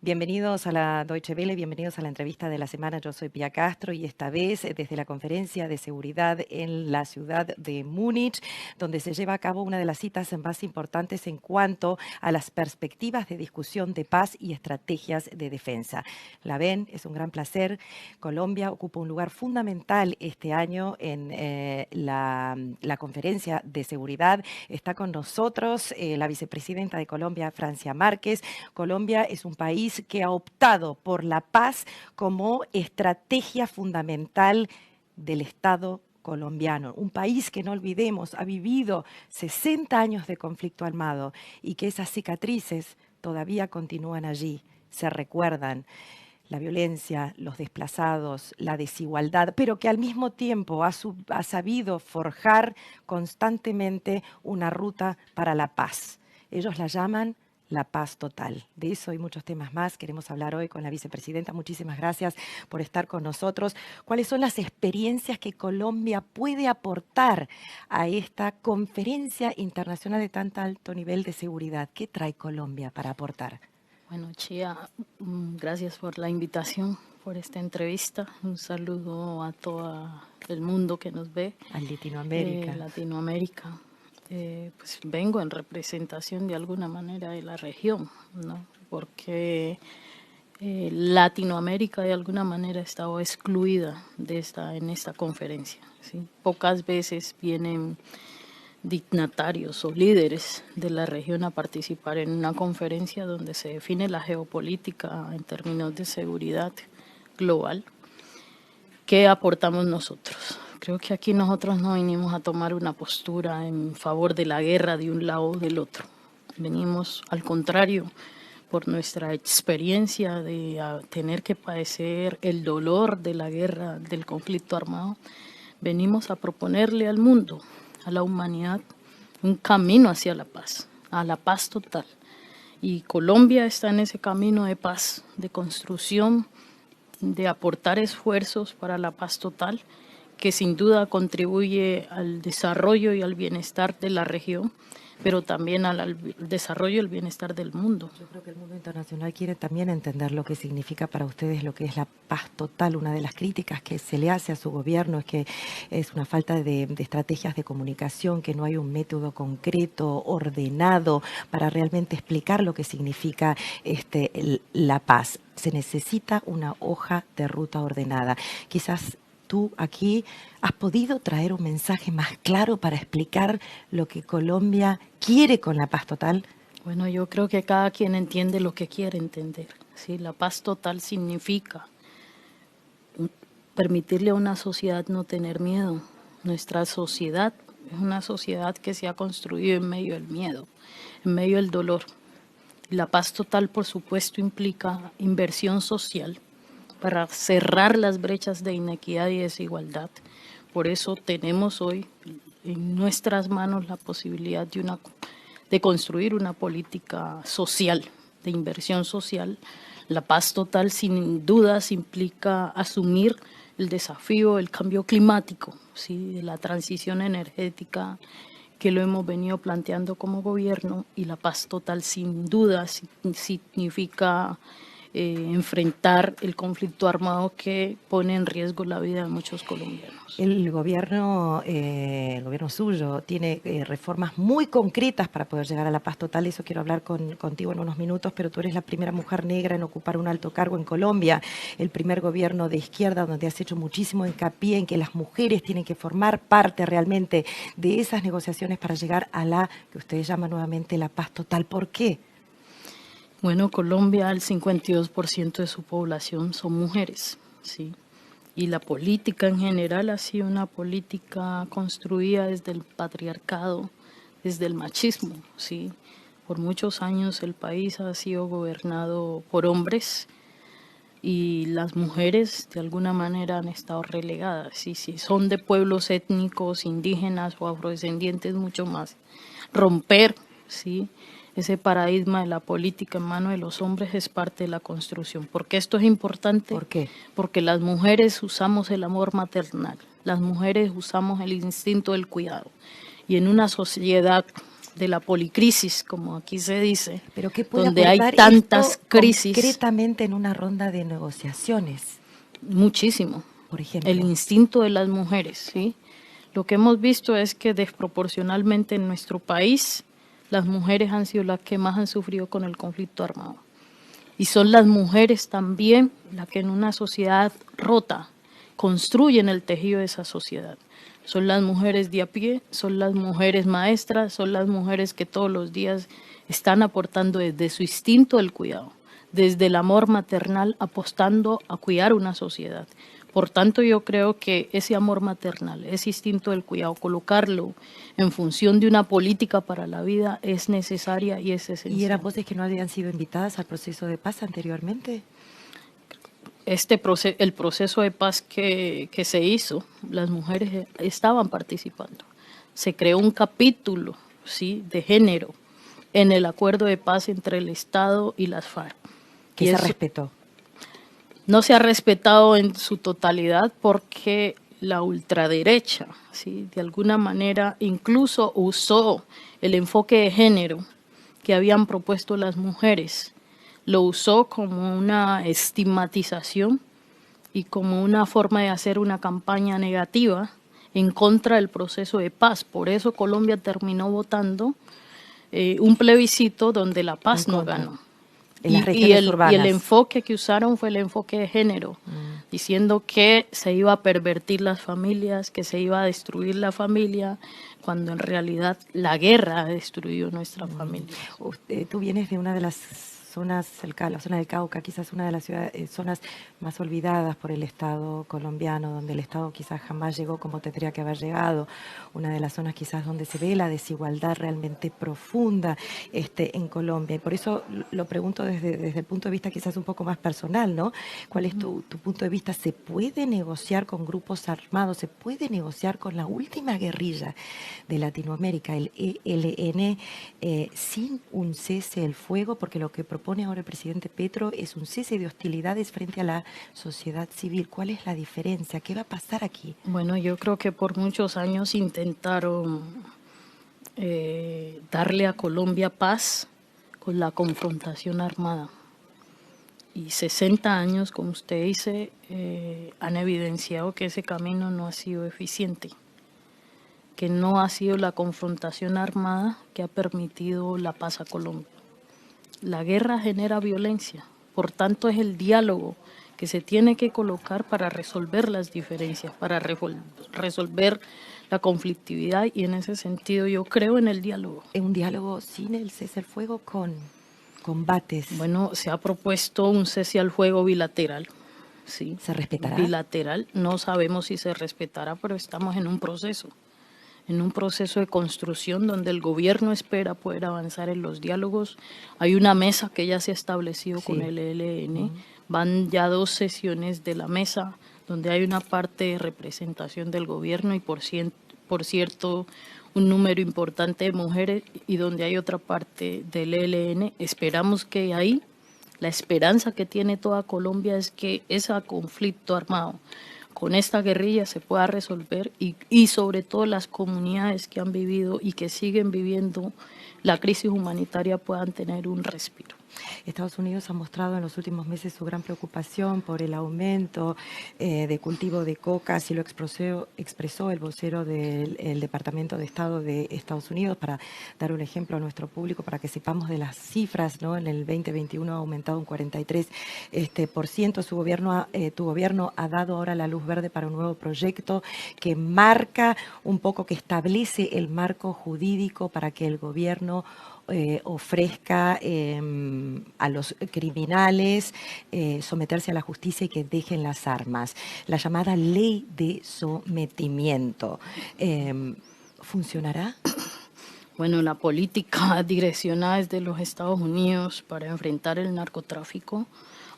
Bienvenidos a la Deutsche Welle, bienvenidos a la entrevista de la semana. Yo soy Pia Castro y esta vez desde la Conferencia de Seguridad en la ciudad de Múnich, donde se lleva a cabo una de las citas más importantes en cuanto a las perspectivas de discusión de paz y estrategias de defensa. La ven, es un gran placer. Colombia ocupa un lugar fundamental este año en la Conferencia de Seguridad. Está con nosotros la vicepresidenta de Colombia, Francia Márquez. Colombia es un país que ha optado por la paz como estrategia fundamental del Estado colombiano, un país que no olvidemos ha vivido 60 años de conflicto armado y que esas cicatrices todavía continúan allí, se recuerdan. La violencia, los desplazados, la desigualdad, pero que al mismo tiempo ha sabido forjar constantemente una ruta para la paz. Ellos la llaman la paz total. De eso y muchos temas más queremos hablar hoy con la vicepresidenta. Muchísimas gracias por estar con nosotros. ¿Cuáles son las experiencias que Colombia puede aportar a esta conferencia internacional de tan alto nivel de seguridad? ¿Qué trae Colombia para aportar? Bueno, Chía, gracias por la invitación, por esta entrevista. Un saludo a todo el mundo que nos ve. A Latinoamérica. Latinoamérica. Pues vengo en representación de alguna manera de la región, ¿no? Porque Latinoamérica de alguna manera ha estado excluida en esta conferencia, ¿sí? Pocas veces vienen dignatarios o líderes de la región a participar en una conferencia donde se define la geopolítica en términos de seguridad global. ¿Qué aportamos nosotros? Creo que aquí nosotros no venimos a tomar una postura en favor de la guerra de un lado o del otro. Venimos, al contrario, por nuestra experiencia de tener que padecer el dolor de la guerra, del conflicto armado, venimos a proponerle al mundo, a la humanidad, un camino hacia la paz, a la paz total. Y Colombia está en ese camino de paz, de construcción, de aportar esfuerzos para la paz total, que sin duda contribuye al desarrollo y al bienestar de la región, pero también al desarrollo y el bienestar del mundo. Yo creo que el mundo internacional quiere también entender lo que significa para ustedes lo que es la paz total. Una de las críticas que se le hace a su gobierno es que es una falta de estrategias de comunicación, que no hay un método concreto, ordenado, para realmente explicar lo que significa la paz. Se necesita una hoja de ruta ordenada. Quizás tú aquí has podido traer un mensaje más claro para explicar lo que Colombia quiere con la paz total. Bueno, yo creo que cada quien entiende lo que quiere entender. ¿Sí? La paz total significa permitirle a una sociedad no tener miedo. Nuestra sociedad es una sociedad que se ha construido en medio del miedo, en medio del dolor. La paz total, por supuesto, implica inversión social para cerrar las brechas de inequidad y desigualdad. Por eso tenemos hoy en nuestras manos la posibilidad de construir una política social, de inversión social. La paz total, sin dudas, implica asumir el desafío del cambio climático, ¿sí? De la transición energética, que lo hemos venido planteando como gobierno, y la paz total sin duda significa enfrentar el conflicto armado que pone en riesgo la vida de muchos colombianos. El gobierno suyo tiene reformas muy concretas para poder llegar a la paz total. Eso quiero hablar contigo en unos minutos, pero tú eres la primera mujer negra en ocupar un alto cargo en Colombia, el primer gobierno de izquierda donde has hecho muchísimo hincapié en que las mujeres tienen que formar parte realmente de esas negociaciones para llegar a la que ustedes llaman nuevamente la paz total. ¿Por qué? Bueno, Colombia, el 52% de su población son mujeres, ¿sí? Y la política en general ha sido una política construida desde el patriarcado, desde el machismo, ¿sí? Por muchos años el país ha sido gobernado por hombres y las mujeres de alguna manera han estado relegadas. Y si son de pueblos étnicos, indígenas o afrodescendientes, mucho más. Romper, ¿sí?, ese paradigma de la política en manos de los hombres es parte de la construcción. ¿Por qué esto es importante? ¿Por qué? Porque las mujeres usamos el amor maternal, las mujeres usamos el instinto del cuidado. Y en una sociedad de la policrisis, como aquí se dice, ¿Pero qué puede donde hay aportar tantas esto crisis? concretamente en una ronda de negociaciones? Muchísimo. Por ejemplo. El instinto de las mujeres, ¿sí? Lo que hemos visto es que desproporcionalmente en nuestro país las mujeres han sido las que más han sufrido con el conflicto armado. Y son las mujeres también las que en una sociedad rota construyen el tejido de esa sociedad. Son las mujeres de a pie, son las mujeres maestras, son las mujeres que todos los días están aportando desde su instinto del cuidado, desde el amor maternal, apostando a cuidar una sociedad. Por tanto, yo creo que ese amor maternal, ese instinto del cuidado, colocarlo en función de una política para la vida es necesaria y es esencial. ¿Y eran voces que no habían sido invitadas al proceso de paz anteriormente? El proceso de paz que se hizo, las mujeres estaban participando. Se creó un capítulo, ¿sí?, de género en el acuerdo de paz entre el Estado y las FARC. Que se respetó. No se ha respetado en su totalidad porque la ultraderecha, ¿sí?, de alguna manera incluso usó el enfoque de género que habían propuesto las mujeres, lo usó como una estigmatización y como una forma de hacer una campaña negativa en contra del proceso de paz. Por eso Colombia terminó votando un plebiscito donde la paz no ganó. En las regiones urbanas. Y el enfoque que usaron fue el enfoque de género, diciendo que se iba a pervertir las familias, que se iba a destruir la familia, cuando en realidad la guerra ha destruido nuestra familia. Tú vienes de una de las zonas, la zona del Cauca, quizás una de las zonas más olvidadas por el Estado colombiano, donde el Estado quizás jamás llegó como tendría que haber llegado, una de las zonas quizás donde se ve la desigualdad realmente profunda en Colombia. Y por eso lo pregunto desde el punto de vista quizás un poco más personal, ¿no? ¿Cuál es tu punto de vista? ¿Se puede negociar con grupos armados? ¿Se puede negociar con la última guerrilla de Latinoamérica, el ELN, sin un cese del fuego? Porque lo que propone ahora el presidente Petro es un cese de hostilidades frente a la sociedad civil. ¿Cuál es la diferencia? ¿Qué va a pasar aquí? Bueno, yo creo que por muchos años intentaron darle a Colombia paz con la confrontación armada. Y 60 años, como usted dice, han evidenciado que ese camino no ha sido eficiente, que no ha sido la confrontación armada que ha permitido la paz a Colombia. La guerra genera violencia, por tanto es el diálogo que se tiene que colocar para resolver las diferencias, para resolver la conflictividad, y en ese sentido yo creo en el diálogo. ¿En un diálogo sin el cese al fuego, con combates? Bueno, se ha propuesto un cese al fuego bilateral. Sí, ¿se respetará? Bilateral, no sabemos si se respetará, pero estamos en un proceso de construcción donde el gobierno espera poder avanzar en los diálogos. Hay una mesa que ya se ha establecido con el ELN, van ya 2 sesiones de la mesa, donde hay una parte de representación del gobierno y por cierto un número importante de mujeres, y donde hay otra parte del ELN. Esperamos que ahí, la esperanza que tiene toda Colombia es que ese conflicto armado con esta guerrilla se pueda resolver y sobre todo las comunidades que han vivido y que siguen viviendo la crisis humanitaria puedan tener un respiro. Estados Unidos ha mostrado en los últimos meses su gran preocupación por el aumento de cultivo de coca, así lo expresó el vocero del Departamento de Estado de Estados Unidos. Para dar un ejemplo a nuestro público, para que sepamos de las cifras, ¿no? En el 2021 ha aumentado un 43%. Tu gobierno ha dado ahora la luz verde para un nuevo proyecto que marca un poco, que establece el marco jurídico para que el gobierno ofrezca a los criminales someterse a la justicia y que dejen las armas. La llamada ley de sometimiento. ¿Funcionará? Bueno, la política direccionada desde los Estados Unidos para enfrentar el narcotráfico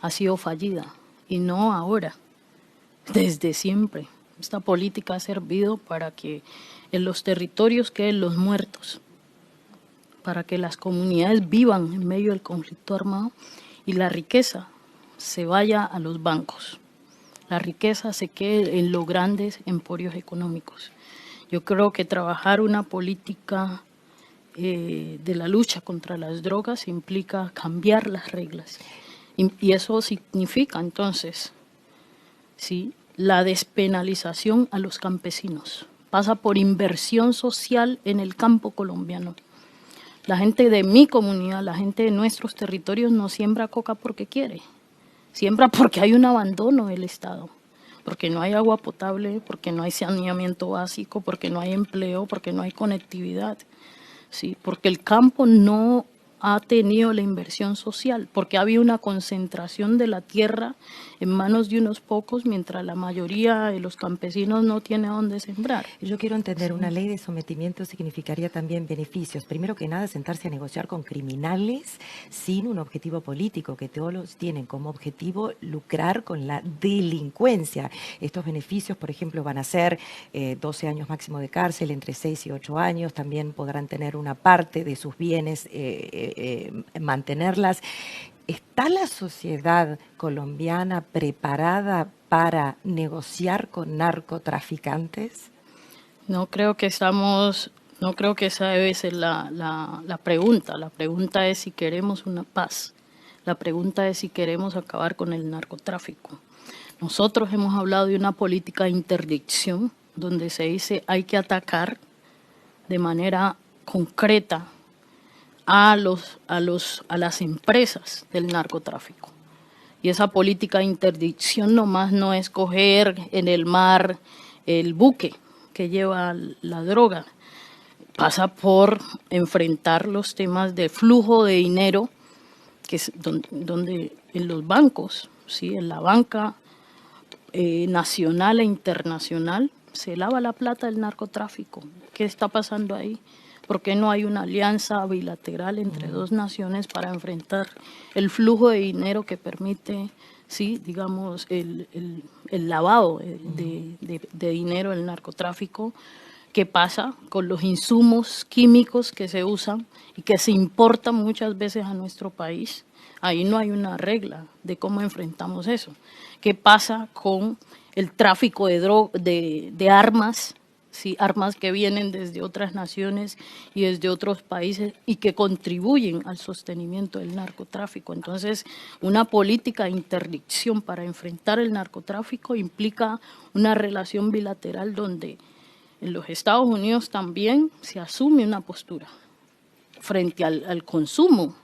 ha sido fallida, y no ahora, desde siempre. Esta política ha servido para que en los territorios queden los muertos, para que las comunidades vivan en medio del conflicto armado y la riqueza se vaya a los bancos. La riqueza se quede en los grandes emporios económicos. Yo creo que trabajar una política de la lucha contra las drogas implica cambiar las reglas. Y eso significa entonces, ¿sí?, la despenalización a los campesinos. Pasa por inversión social en el campo colombiano. La gente de mi comunidad, la gente de nuestros territorios no siembra coca porque quiere, siembra porque hay un abandono del Estado, porque no hay agua potable, porque no hay saneamiento básico, porque no hay empleo, porque no hay conectividad, ¿sí?, porque el campo no ha tenido la inversión social, porque ha habido una concentración de la tierra en manos de unos pocos, mientras la mayoría de los campesinos no tiene dónde sembrar. Yo quiero entender, una ley de sometimiento significaría también beneficios. Primero que nada, sentarse a negociar con criminales sin un objetivo político, que todos tienen como objetivo lucrar con la delincuencia. Estos beneficios, por ejemplo, van a ser 12 años máximo de cárcel, entre 6 y 8 años. También podrán tener una parte de sus bienes, mantenerlas. ¿Está la sociedad colombiana preparada para negociar con narcotraficantes? No creo que esa debe ser la pregunta. La pregunta es si queremos una paz. La pregunta es si queremos acabar con el narcotráfico. Nosotros hemos hablado de una política de interdicción donde se dice hay que atacar de manera concreta a las empresas del narcotráfico. Y esa política de interdicción nomás no es coger en el mar el buque que lleva la droga, pasa por enfrentar los temas de flujo de dinero, que es donde en los bancos, ¿sí?, en la banca nacional e internacional, se lava la plata del narcotráfico. ¿Qué está pasando ahí? ¿Por qué no hay una alianza bilateral entre dos naciones para enfrentar el flujo de dinero que permite, sí, digamos, el lavado de dinero del narcotráfico? ¿Qué pasa con los insumos químicos que se usan y que se importan muchas veces a nuestro país? Ahí no hay una regla de cómo enfrentamos eso. ¿Qué pasa con el tráfico de armas? Sí, armas que vienen desde otras naciones y desde otros países y que contribuyen al sostenimiento del narcotráfico. Entonces, una política de interdicción para enfrentar el narcotráfico implica una relación bilateral donde en los Estados Unidos también se asume una postura frente al consumo,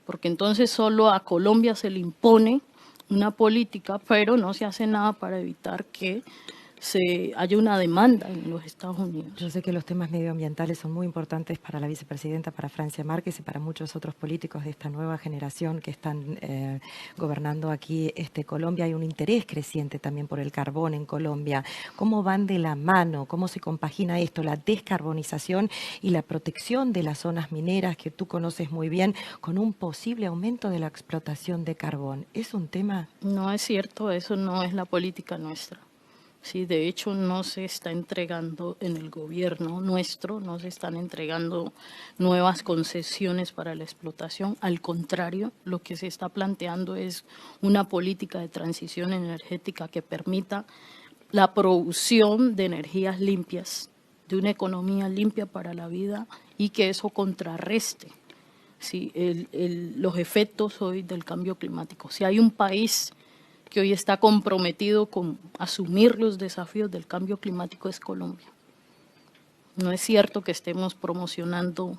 porque entonces solo a Colombia se le impone una política, pero no se hace nada para evitar que haya una demanda en los Estados Unidos. Yo sé que los temas medioambientales son muy importantes para la vicepresidenta, para Francia Márquez y para muchos otros políticos de esta nueva generación que están gobernando aquí Colombia. Hay un interés creciente también por el carbón en Colombia. ¿Cómo van de la mano? ¿Cómo se compagina esto, la descarbonización y la protección de las zonas mineras que tú conoces muy bien con un posible aumento de la explotación de carbón? ¿Es un tema? No es cierto, eso no es la política nuestra. Sí, de hecho, no se está entregando en el gobierno nuestro, no se están entregando nuevas concesiones para la explotación. Al contrario, lo que se está planteando es una política de transición energética que permita la producción de energías limpias, de una economía limpia para la vida y que eso contrarreste, ¿sí?, los efectos hoy del cambio climático. Si hay un país que hoy está comprometido con asumir los desafíos del cambio climático es Colombia. No es cierto que estemos promocionando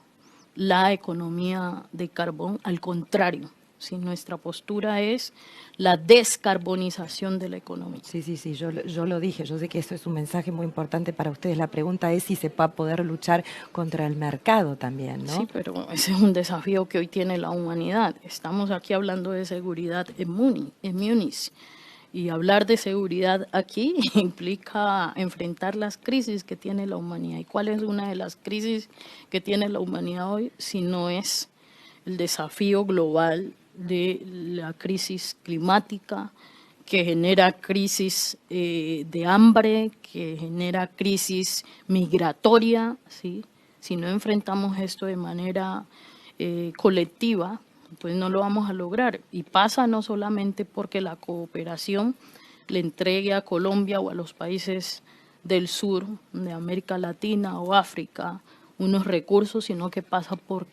la economía de carbón, al contrario, ¿sí?, nuestra postura es la descarbonización de la economía. Sí, yo lo dije, yo sé que eso es un mensaje muy importante para ustedes. La pregunta es si se va a poder luchar contra el mercado también, ¿no? Sí, pero ese es un desafío que hoy tiene la humanidad. Estamos aquí hablando de seguridad en Múnich. Y hablar de seguridad aquí implica enfrentar las crisis que tiene la humanidad. ¿Y cuál es una de las crisis que tiene la humanidad hoy? Si no es el desafío global de la crisis climática, que genera crisis de hambre, que genera crisis migratoria, ¿sí? Si no enfrentamos esto de manera colectiva, pues no lo vamos a lograr. Y pasa no solamente porque la cooperación le entregue a Colombia o a los países del sur, de América Latina o África, unos recursos, sino que pasa por